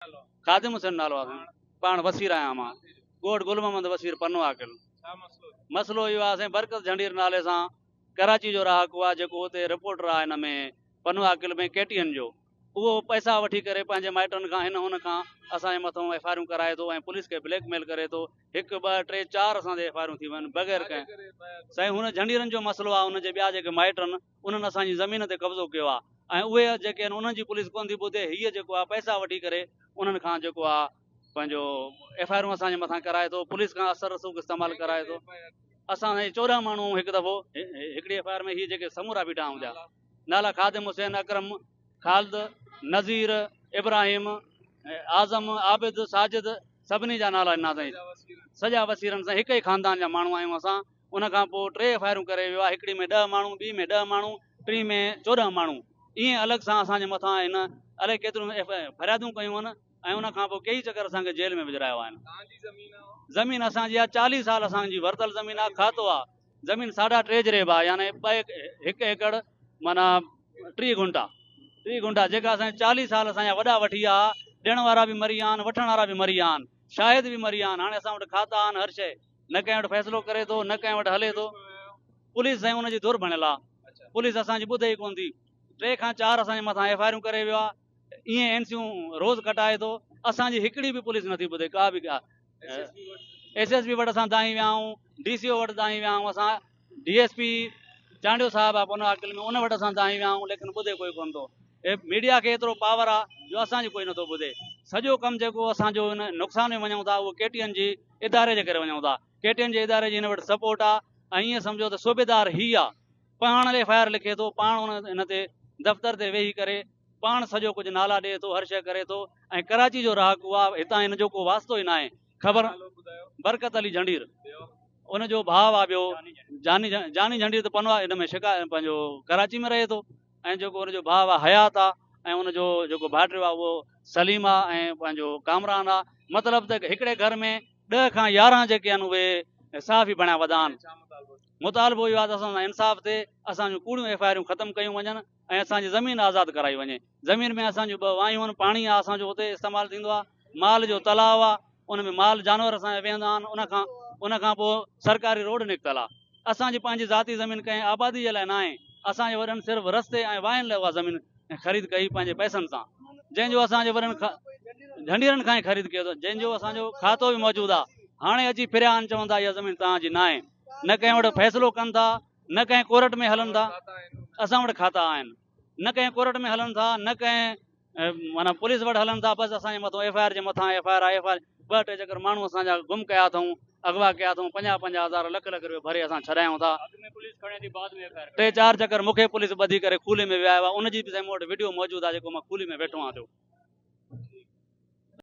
खादिम हुसैन नालो आहे पाण वसीर आहियां मां कोट गुल मोहम्मद वसीर पनो आकिल मसलो इहो आहे साईं बरकत झंडीर नाले सां कराची जो रहाको आहे जेको हुते रिपोर्टर आहे हिन में पनो आकिल में केटीएन जो उहो पैसा वठी करे पंहिंजे माइटनि खां हिन हुन खां असांजे मथां एफ आई आर कराए थो ऐं पुलिस खे ब्लैकमेल करे थो 1 2 3 4 असांजे एफ आई आर थी वञनि बग़ैर कंहिं साईं हुन झंडीरनि जो मसलो आहे हुनजे ॿिया जेके माइट आहिनि उन्हनि असांजी ज़मीन ते कब्ज़ो कयो आहे ऐं उहे जेके आहिनि उन्हनि जी पुलिस कोन थी ॿुधे हीअ जेको आहे पैसा वठी करे उन्हनि खां जेको आहे पंहिंजो एफ आई आरूं असांजे मथां कराए थो पुलिस खां असर रसूख इस्तेमालु कराए थो असां 14 माण्हू हिकु दफ़ो हिकिड़ी एफ आई आर में हीअ जेके समूरा बीठा हूंदा नाला खादिम हुसैन अकरम ख़ालिद नज़ीर इब्राहिम आज़म आबिद साजिद सभिनी जा नाला ॾिना अथई सॼा वसीरनि सां हिक ई ख़ानदान जा माण्हू आहियूं असां उन खां पोइ 3 एफ आई आरूं करे वियो आहे हिकिड़ी में 10 माण्हू ॿी में 10 माण्हू टी में 14 माण्हू ईअं अलॻि सां असांजे मथां हिन अलाए केतिरियूं फरियादूं कयूं आहिनि ऐं उन खां पोइ कई चकर असांखे जेल में विझरायो आहे ज़मीन असांजी आहे 40 साल असांजी वरितल ज़मीन आहे खातो आहे ज़मीन 3.5 जरेब आहे यानी 1 एकड़ माना 3 गुंठा जेका असांजे 40 साल असांजा वॾा वठी विया ॾियण वारा बि मरी विया आहिनि वठण वारा बि मरी विया आहिनि शायद बि मरी विया आहिनि हाणे असां वटि खाता आहिनि हर शइ न कंहिं वटि फ़ैसिलो करे थो न कंहिं वटि हले थो पुलिस साईं हुनजी धुर भणियल आहे पुलिस असांजी ॿुधे ई कोन थी 3 खां 4 असांजे मथां एफ आई आरूं करे वियो आहे ईअं एनसियूं रोज़ कटाए थो असांजी हिकिड़ी बि पुलिस नथी ॿुधे का बि SSP वटि असां दाहीं विया आहियूं DCO वटि दाहीं विया आहियूं असां DSP चांडियो साहिबु आहे पनो आकिल में उन वटि असां दाहीं विया आहियूं लेकिन ॿुधे कोई कोन थो मीडिया खे एतिरो पावर आहे जो असांजी कोई नथो ॿुधे सॼो कमु जेको असांजो हिन नुक़सान में वञूं था उहो KTN जी इदारे जे करे वञूं था KTN जे इदारे जी हिन वटि सपोर्ट आहे ऐं ईअं सम्झो त सूबेदार ही आहे पाण एफ आई आर लिखे थो पाण हिन ते दफ़्तर ते वेही करे पाण सॼो कुझु नाला ॾिए थो हर शइ करे थो ऐं कराची जो रहाको आहे हितां हिन जो को वास्तो ई न आहे ख़बर बरकत अली झंडीर उनजो भाउ आहे ॿियो जानी झंडीर त पनो आहे हिन में पंहिंजो कराची में रहे थो ऐं जेको हुनजो भाउ आहे हयात आहे ऐं हुनजो जेको भाइटियो आहे उहो सलीम आहे ऐं पंहिंजो कामरान आहे मतिलबु त हिकिड़े घर में 10 खां 11 जेके आहिनि उहे साफ़ ई बणिया वधा आहिनि मुतालबो इहो आहे त असां इंसाफ़ थिए असांजूं कूड़ियूं एफ आई आरूं ख़तमु कयूं वञनि ऐं असांजी ज़मीन आज़ादु कराई वञे ज़मीन में असांजूं 2 वायूं आहिनि पाणी आहे असांजो हुते इस्तेमालु थींदो आहे माल जो तलाउ आहे उन में माल जानवर असांजा वेहंदा आहिनि उन खां पोइ सरकारी रोड निकितल आहे असांजी पंहिंजी ज़ाती ज़मीन कंहिं आबादी जे लाइ न आहे असांजे वॾनि सिर्फ़ु रस्ते ऐं वाहन लाइ उहा ज़मीन ख़रीद कई पंहिंजे पैसनि सां जंहिंजो असांजे वॾनि झंडीरनि खां ई ख़रीद कयो अथनि जंहिंजो असांजो खातो बि मौजूदु आहे हाणे अची फिरिया आहिनि चवनि था इहा ज़मीन तव्हांजी न आहे न कंहिं वटि फ़ैसिलो कनि था न कंहिं कोर्ट में हलनि था असां वटि खाता आहिनि न कंहिं कोर्ट में हलनि था न कंहिं माना पुलिस वटि हलनि था बसि असांजे मथां एफ आई आर जे मथां F I R F I R 2-3 चकर माण्हू असांजा गुम कया अथऊं अगवा कया अथऊं 50-50 हज़ार लख रुपया भरे असां छॾायूं था 3-4 चकर मूंखे पुलिस ॿधी करे खूले में विहायो आहे उनजी बि मूं वटि वीडियो मौजूदु आहे जेको मां खूली में वेठो आहियां